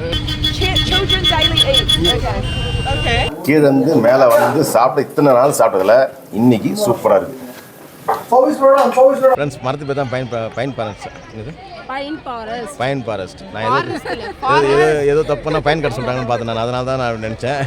Children daily eat. Okay. Okay. கீழே இருந்து மேலே வந்து சாப்பிட்டு இத்தனை நாள் சாப்பிட்டதில் இன்னைக்கு சூப்பராக இருக்குது. ஃப்ரெண்ட்ஸ் மரத்து பேர் தான் பைன் ஃபாரஸ்ட். நான் ஏதோ தப்புனா பைன் கட் சொல்கிறாங்கன்னு பார்த்தேன். நான் அதனால தான் நான் நினச்சேன்.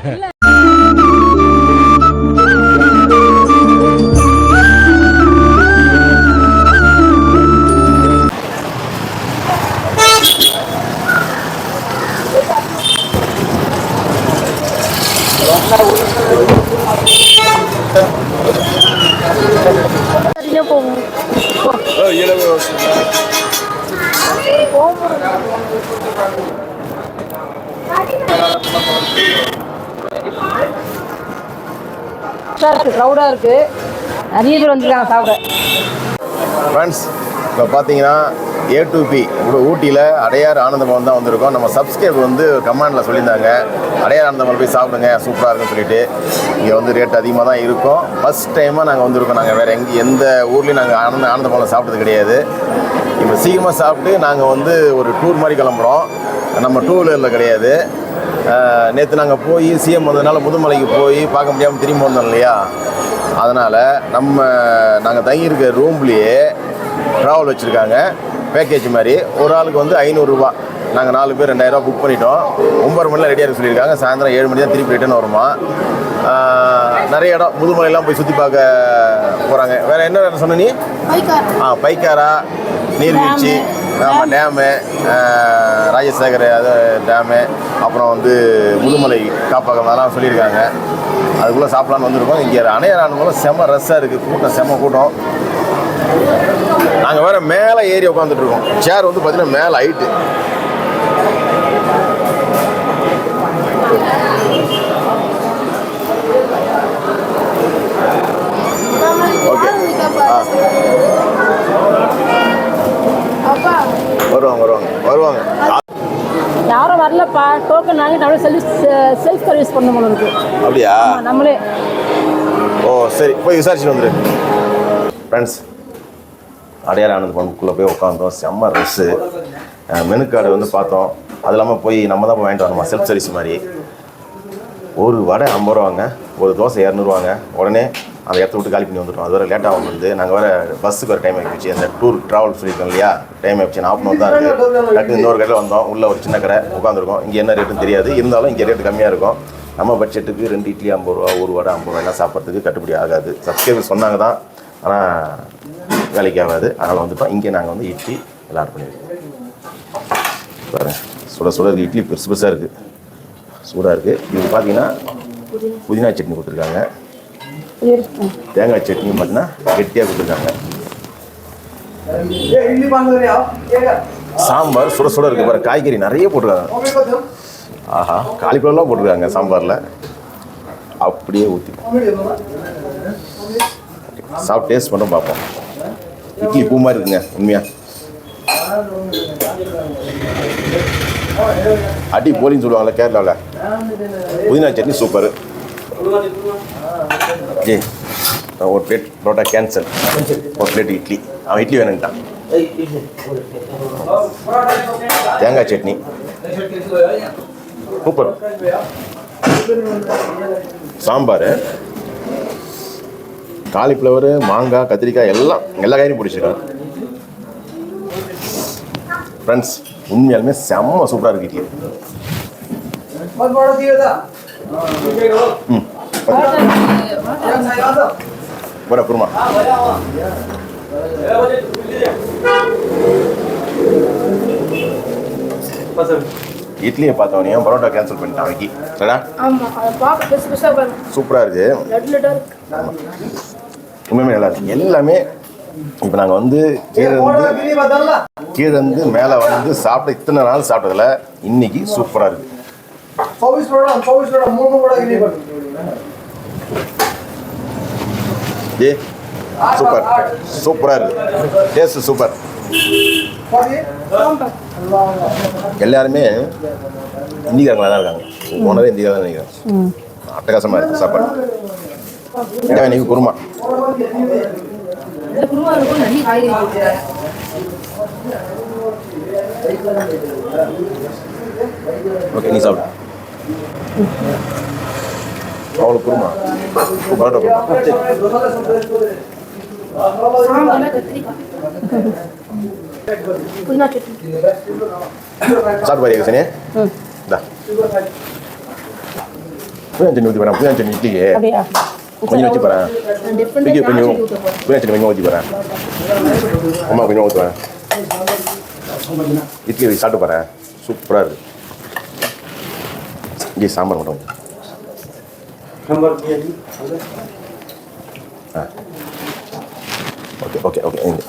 க்ரௌடாக இருக்குது, நிறைய பேர் வந்துருக்காங்க சாப்பிட. ஃப்ரெண்ட்ஸ் இப்போ பார்த்தீங்கன்னா A to B ஊட்டியில் அடையார் ஆனந்தபவன் தான் வந்திருக்கோம். நம்ம சப்ஸ்கிரைபர் வந்து கமெண்டில் சொல்லியிருந்தாங்க அடையார் ஆனந்தபவன் போய் சாப்பிடுங்க சூப்பராக இருக்குன்னு சொல்லிட்டு. இங்கே வந்து ரேட் அதிகமாக தான் இருக்கும். ஃபஸ்ட் டைமாக நாங்கள் வந்திருக்கோம். நாங்கள் வேறு எந்த ஊர்லேயும் நாங்கள் ஆனந்தபவனில் சாப்பிட்டது கிடையாது. இப்போ சீக்கிரமாக சாப்பிட்டு நாங்கள் வந்து ஒரு டூர் மாதிரி கிளம்புறோம். நம்ம டூ வீலரில் கிடையாது. நேற்று நாங்கள் போய் சிஎம் வந்ததுனால முதுமலைக்கு போய் பார்க்க முடியாமல் திரும்பி வந்தோம் இல்லையா, அதனால் நாங்கள் தங்கியிருக்க ரூம்லேயே ட்ராவல் வச்சுருக்காங்க பேக்கேஜ் மாதிரி. ஒரு ஆளுக்கு வந்து 500 ரூபா. நாங்கள் 4 பேர் 2000 புக் பண்ணிட்டோம். 9 மணிலாம் ரெடியாக இருக்க சொல்லியிருக்காங்க. சாயந்தரம் 7 மணி தான் திருப்பி ரிட்டர்ன் வருமா. நிறைய இடம் முதுமலையெல்லாம் போய் சுற்றி பார்க்க போகிறாங்க. வேறு என்ன வேறு சொன்ன நீ? பைக்காரா நீர்வீழ்ச்சி, ஆமாம் டேமு, ராஜசேகர் அது டேமு, அப்புறம் வந்து முதுமலை காப்பகம் அதெல்லாம் சொல்லியிருக்காங்க. அதுக்குள்ளே சாப்பிட்லான்னு வந்திருக்கோம். இங்கே அணையார் ஆனந்தபவன் செம்ம ரஷ்ஷாக இருக்குது, கூட்டம் செம்ம கூட்டம். நாங்கள் வேறு மேலே ஏறி உட்காந்துட்ருக்கோம். சேர் வந்து பார்த்தீங்கன்னா மேலே ஹைட்டு. ஓகே வருவாங்க. யாரும் வரலப்பா, டோக்கன் வாங்கிட்டு அப்படியே செல்ஃப் சர்வீஸ் பண்ண போல இருக்கு. அப்படியா? நம்மளே. ஓ சரி, போய் விசாரிச்சுட்டு வந்துரு. ஃப்ரெண்ட்ஸ் அடையார் ஆனந்தபவனுக்குள்ளே போய் உட்காந்தோம். செம்ம ரஷ்ஷு. மெனு கார்டு வந்து பார்த்தோம். அது இல்லாமல் போய் நம்ம தான் வாங்கிட்டு வரணுமா, செல்ஃப் சர்வீஸ் மாதிரி. ஒரு வடை 50 ரூபாங்க, ஒரு தோசை 200 ரூபாங்க. உடனே அந்த இடத்த விட்டு காலி பண்ணி வந்துட்டோம். அது வேறு லேட்டாக வந்து நாங்கள் வேறு பஸ்ஸுக்கு ஒரு டைம் ஆகிடுச்சு. அந்த டூர் ட்ராவல் சொல்லியிருக்கோம் இல்லையா, டைம் ஆகிடுச்சு. 40 தான் இருக்குது. டக்கு இன்னொரு கடையில் வந்தோம். உள்ளே ஒரு சின்ன கடை உட்காந்துருக்கோம். இங்கே என்ன ரேட்டுன்னு தெரியாது, இருந்தாலும் இங்கே ரேட்டு கம்மியாக இருக்கும். நம்ம பட்ஜெட்டுக்கு 2 இட்லி 50 ரூபா, ஒரு வடை 50 ரூபாய்லாம் சாப்பிட்றதுக்கு கட்டுப்படி ஆகாது. சப்ஸ்கிரைபர் சொன்னாங்க தான், ஆனால் வேலைக்கு ஆகாது. அதனால் வந்துட்டோம். இங்கே நாங்கள் வந்து இட்லி எல்லாம் ஆர்டர் பண்ணியிருக்கோம். பாருங்கள் சுட இருக்குது. இட்லி பெருசாக இருக்குது, சூடாக இருக்குது. இது பார்த்தீங்கன்னா புதினா சட்னி கொடுத்துருக்காங்க. தேங்காய் சட்னி பார்த்தீங்கன்னா கெட்டியாக கொடுத்துருக்காங்க. சாம்பார் சுட இருக்குது. பாரு காய்கறி நிறைய போட்டிருக்காங்க. ஆஹா, காலிஃப்ளவர்லாம் போட்டிருக்காங்க சாம்பாரில். அப்படியே ஊற்றி சாப்பிட்டு டேஸ்ட் பண்ண பார்ப்போம். இட்லி பூ மாதிரி இருக்குங்க உண்மையாக. அடி போலின்னு சொல்லுவாங்கள்ல கேரளாவில். புதினா சட்னி சூப்பர். ஜி ஒரு பிளேட் பரோட்டா கேன்சல், ஒரு பிளேட் இட்லி. அவன் இட்லி வேணுன்ட்டான். தேங்காய் சட்னி சூப்பர். சாம்பார், காலிஃப்ளவரு, மாங்காய், கத்திரிக்காய் எல்லா காயும் பிடிச்சிருக்கேன். ஃப்ரெண்ட்ஸ் உண்மையாலுமே செம்ம சூப்பராக இருக்குது இட்லி. बड़ा कुरमा இட்லியை பார்த்தவனே பரோட்டா கேன்சல் பண்ணிட்டான் வைக்கி. சரிடா? ஆமா, அத பாக்க பெருசா பாருங்க. சூப்பரா இருக்கு. லட்லட்டா இருக்கு. உண்மையுமே நல்லா இருக்கு. எல்லாமே இப்போ நாங்கள் வந்து கீழே இருந்து மேலே வந்து சாப்பிட்ட இத்தனை நாள் சாப்பிட்டதில் இன்னைக்கு சூப்பராக இருக்கு. ஏ சூப்பர் சூப்பராக இருக்கு. Taste super. எல்லாருமே இந்திக்காரங்களாக தான் இருக்காங்க. ஓனரே இந்திக்காரங்க தான் நினைக்கிறேன். அட்டகாசமாக இருக்குது சாப்பாடு. இன்னைக்கு குருமா ஓகே நீ சாப்பிடு. அவ்வளோ குருமா பரோட்டா சாப்பிட்டு பாரு சனியா இந்தா புதினா சட்னி ஊற்றி போகிறேன். புதினா சட்னி இட்லிக்கு கொஞ்சம் வச்சு போகிறேன். இட்லி கொஞ்சம் புதினா சட்னி கொஞ்சம் ஊற்றி போகிறேன். அம்மா கொஞ்சம் ஊற்றுவேன். இட்லி சாப்பிட்டு போகிறேன். சூப்பராக இருக்குது. இங்கே சாம்பார் மட்டும் ஓகே ஓகே ஓகே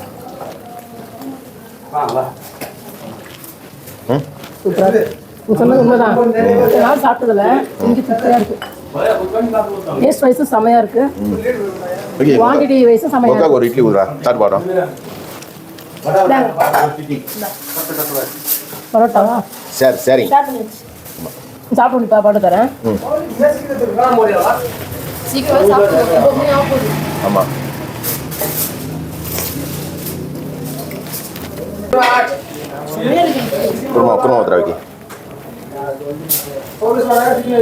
சொன்னது உண்மைதான். நான் சாப்பிட்டதில்ல இங்கே திருப்தியாக இருக்கு. டேஸ்ட் வைஸும் செம்மையாக இருக்கு. குவான்டிட்டி வைஸும் செம்மையாக இருக்கு. ஒரு இட்லி ஊதுறா சாப்பிட்டு போகிறோம். பரோட்டாவா? சரி சரி சாப்பிட்டு முடிப்பா பாட்டு தரேன். சீக்கிரம் சாப்பிட்டு. ஆமாம் குருமா குருமா ஊற்றுறா வைக்கி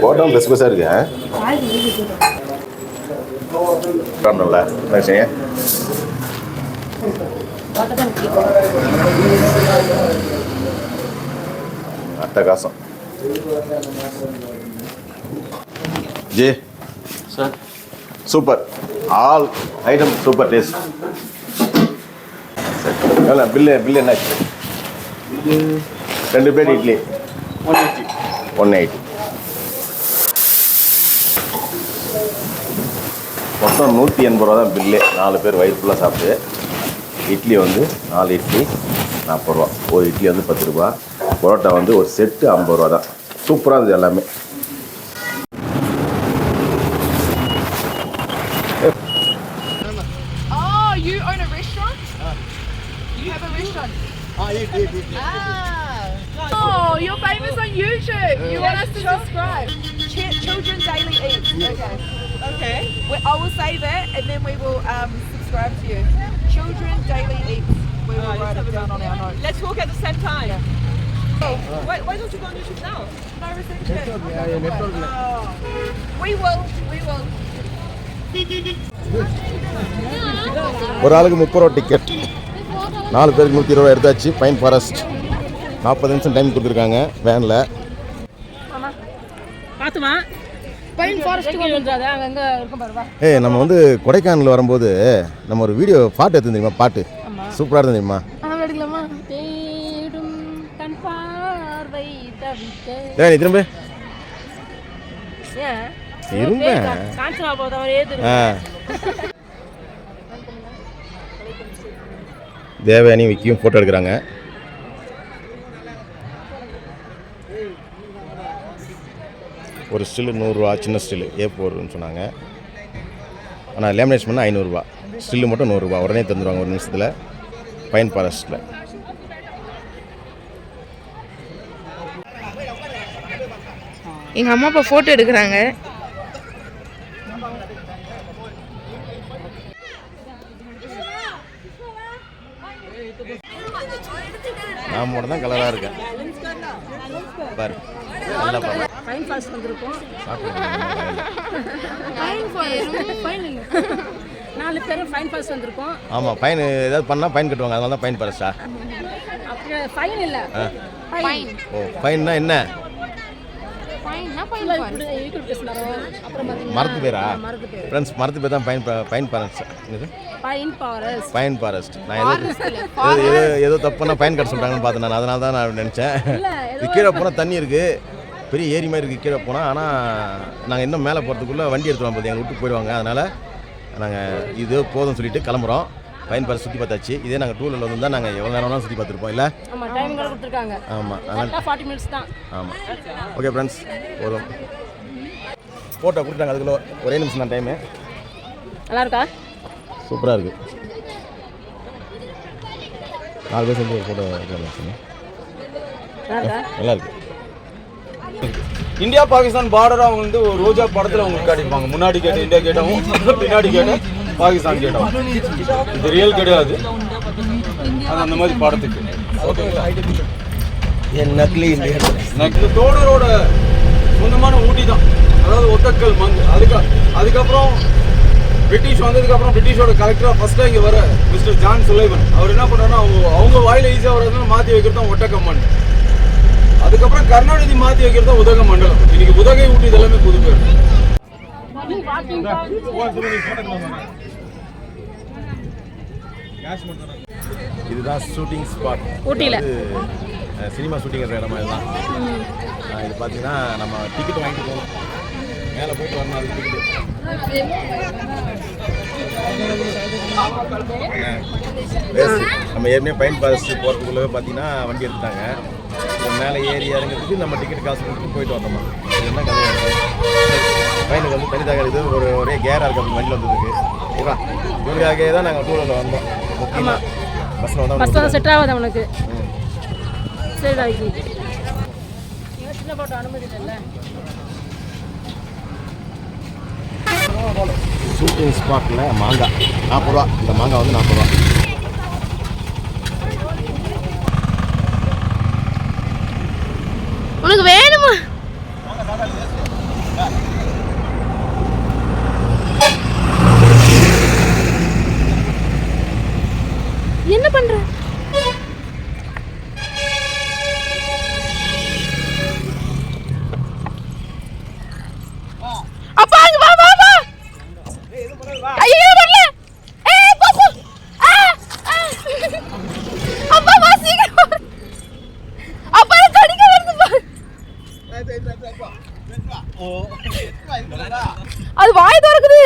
போட்டோம் பெருசு பெருசாக இருக்கு. காரணம்ல சரி அட்டகாசம். G sir super all item super taste. சரி பில்லு பில்லு என்னாச்சு? 2 பிளேட் இட்லி 180 மொத்தம் 180 ரூபா தான் பில்லு. 4 பேர் வயிறு ஃபுல்லாக சாப்பிட்டு. இட்லி வந்து 4 இட்லி 40 ரூபா. ஒரு இட்லி வந்து 10 ரூபா. பரோட்டா வந்து ஒரு செட்டு 50 ரூபா தான். சூப்பராக இருந்தது எல்லாமே. Oh, you own a restaurant? You have a restaurant? Oh, you're famous on YouTube. You want us to subscribe? Children Daily Eats. Okay. Okay. I will save it and then we will subscribe to you. Children Daily Eats. We will write it down on our notes. Let's walk at the same time. Yeah. Oh, why don't you go on YouTube now? No reception. We will. We will. ஒரு ஆளுக்கு 30 ரூபா ticket. 4 பேருக்கு 120 ரூபா எடுத்தாச்சு. Pine forest 40 நிமிஷம் time கொடுத்துருக்காங்க வேனில். பார்த்துமா pine forest வந்துடாத அங்கங்கே இருக்கும் பாருவா. ஏய் நம்ம வந்து கொடைக்கானல் வரும்போது நம்ம ஒரு வீடியோ பாட்டு எடுத்து தெரியுமா? பாட்டு சூப்பராக இருந்தது தெரியுமா? எடுக்கலாமா? தேடும் கண் பார்வை தவிக்க. ஏய் நீ திரும்ப ஏன் திரும்ப காஞ்சனா போதவரே திரும்ப. தேவயானி விக்கியும் ஃபோட்டோ எடுக்கிறாங்க. ஒரு ஸ்டில்லு 100 ரூபா. சின்ன ஸ்டில்லு A4ன்னு சொன்னாங்க. ஆனால் லேமினேஷன் பண்ணால் 500 ரூபா. ஸ்டில்லு மட்டும் 100 ரூபா. உடனே தந்துடுவாங்க ஒரு நிமிஷத்தில். பைன் ஃபாரஸ்ட்டில் எங்கள் அம்மா அப்பா ஃபோட்டோ எடுக்கிறாங்க. நான் மட்டும் தான் கலராக இருக்கேன் பாரு. நல்லா பாரு. ஃபைன் ஃபாஸ்ட் வந்திருக்கோம். 4 பேரும் ஃபைன் ஃபாஸ்ட் வந்திருக்கோம். ஆமாம் ஃபைன் ஏதாவது பண்ணால் ஃபைன் கட்டுவாங்க. அதனால தான் ஃபைன் ஃபாரஸ்ட்டா? அப்படியே ஃபைன் இல்லை. ஃபைன். ஓ ஃபைன்னா என்ன? மரத்து பேரா? ஃப்ரெண்ட்ஸ் மரத்து பேர் தான் பைன் ஃபாரஸ்ட். Pine forest. நான் ஏதோ தப்புனா பைன் கட்ட சொல்கிறாங்கன்னு பார்த்தேன் நான். அதனால தான் நான் நினச்சேன். இது கீழே போனால் தண்ணி இருக்குது. பெரிய ஏரி மாதிரி இருக்குது கீழே போனால். ஆனால் நாங்கள் இன்னும் மேலே போகிறதுக்குள்ளே வண்டி எடுத்துகிட்டு போது எங்களை விட்டு போயிடுவாங்க. அதனால் நாங்கள் இது போதும்னு சொல்லிட்டு கிளம்புறோம். பைன் ஃபாரஸ்ட் சுற்றி பார்த்தாச்சு. இதே நாங்கள் 2 வீலரில் வந்து தான் நாங்கள் எவ்வளோ நேரம் சுற்றி பார்த்துருப்போம் இல்லை? ஆமாம் டைமிங் கொடுத்துருக்காங்க. ஆமாம் அதனால் 40 மினிட்ஸ் தான். ஆமாம் ஓகே ஃப்ரெண்ட்ஸ் போதும். ஃபோட்டோ கொடுத்தாங்க. அதுக்குள்ள ஒரே நிமிஷம் தான் டைமு. நல்லா இருக்கா? சூப்பராக இருக்குது. 4 பேர் சேர்ந்து ஒரு ஃபோட்டோ எடுக்கலாம். நல்லா இருக்கு. இந்தியா பாகிஸ்தான் பார்டர் அவங்க வந்து ஒரு ரோஜா படத்தில் அவங்க காட்டியிருப்பாங்க. முன்னாடி கேட்டு இந்தியா கேட்டவும் பின்னாடி கேட்டு பாகிஸ்தான் கேட்டோம். இது ரியல் கிடையாது. அது அந்த மாதிரி படத்துக்கு. ஓகேங்களா? நக்லி இந்தியன். இந்த தோடரோட சொந்தமான ஊட்டி தான், அதாவது ஒத்தக்கல் மங்கு. அதுக்கப்புறம் பிரிட்டிஷ் வந்ததுக்கப்புறம் பிரிட்டிஷோட கலெக்டராக ஃபஸ்ட்டாக இங்கே வர மிஸ்டர் ஜான் சுலைவன் அவர் என்ன பண்ணுறாருன்னா அவங்க வாயில ஈஸியாக வரதுனால மாற்றி வைக்கிறது தான் ஒட்டக்கம்மன். அதுக்கப்புறம் கருணாநிதி மாற்றி வைக்கிறது தான் உதக மண்டலம். இன்னைக்கு உதகை ஊட்டி இதெல்லாமே புது பேர். இதுதான் ஷூட்டிங் ஸ்பாட் ஊட்டியில் சினிமா ஷூட்டிங் இருக்கிற இடமா இதுதான். இது பார்த்தீங்கன்னா நம்ம டிக்கெட் வாங்கிட்டு போகணும், மேலே போயிட்டு வரணும். அது டிக்கெட்டு நம்ம ஏற்கனவே பயன் பாஸ் போகிறதுக்குள்ளே பார்த்தீங்கன்னா வண்டி எடுத்துட்டாங்க. மேலே ஏறி இறங்கிறதுக்கு நம்ம டிக்கெட் காசு கொடுத்து போயிட்டு வந்தோம்மா. இது என்ன கதையாக பையனுக்கு வந்து தனிதாக இது ஒரே கேராக இருக்குது அந்த வண்டியில் வந்ததுக்கு. ஓகேவா, இவங்களுக்காக தான் நாங்கள் டூரில் வந்தோம். முக்கியமாக பஸ்ஸில் வந்தால் செட் ஆகாது அவனுக்கு. சரி ராக்கி, சின்ன போட்டோ அனுமதி இல்லை. ஷூட்டிங் ஸ்பாட்டில் மாங்காய் 40 ரூபா. இந்த மாங்காய் வந்து 40 ரூபா. உனக்கு வேணுமா? என்ன பண்ற? அப்பா அங்க வா வா வா. ஐயோ வரல. ஏய் போ போ. அப்பா வா சீக்கிரம். அப்பா தடிக்க வருது பா. அது வாய் திறக்குது.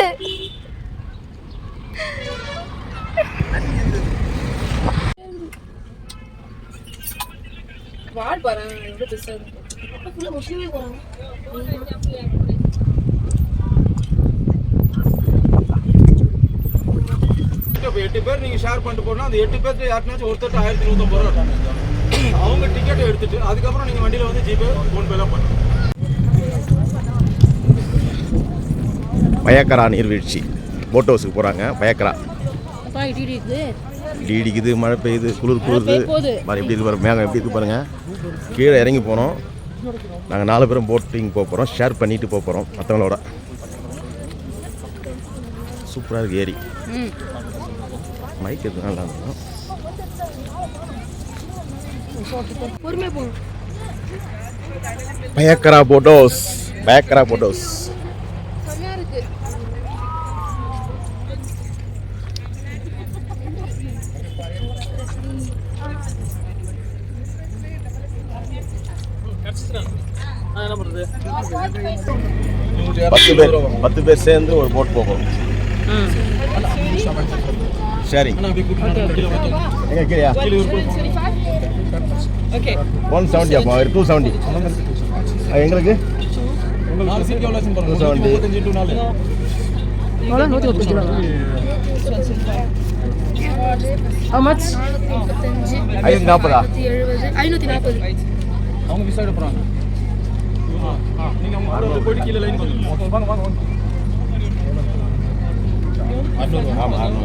வாட் பாரு எவ்வளவு பெருசா இருக்கு. அப்ப ஃபுல்லா முஸ்லிமே போறாங்க. இப்போ 8 பேர் நீங்கள் ஷேர் பண்ணிட்டு போனால் அந்த 8 பேருக்கு யாருனாச்சும் ஒருத்தர் 1150 ரூபா அவங்க டிக்கெட்டை எடுத்துட்டு அதுக்கப்புறம் நீங்கள் வண்டியில் வந்து ஜிபே ஃபோன்பேலாம் பண்ணுங்க. பயக்கரா நீர்வீழ்ச்சி போட் ஹவுஸுக்கு போகிறாங்க. பயக்கரா அப்பா இடி இடிக்குது. இடி இடிக்குது, மழை பெய்யுது, குளிர் குளிருது. போகுது. மாதிரி எப்படி இருக்கு பாருங்க, மேகம் எப்படி இருக்கு பாருங்கள். கீழே இறங்கி போனோம். நாங்கள் 4 பேரும் போட்டிங் போக போகிறோம், ஷேர் பண்ணிட்டு போக போகிறோம் மற்றவங்களோட. சூப்பராக இருக்குது ஏரி. மைக் எது நல்லா இருக்கும். பொறுமையா போங்க. பயக்கரா போட் ஹவுஸ், பயக்கரா போட் ஹவுஸ். செமையா இருக்கு. பத்து பேர் சேர்ந்து ஒரு போட் போகிறோம். ஷேரிங் எங்க கீழயா 170 அப்போ 270 எங்களுக்கு 270. How much? 540. 540. அவங்க விசா எடுப்பாங்க. நீங்க அவங்க ஆரோல போய் கீழ லைன் பண்ணுங்க. வாங்க வாங்க வாங்க. ஆமா ஆமா.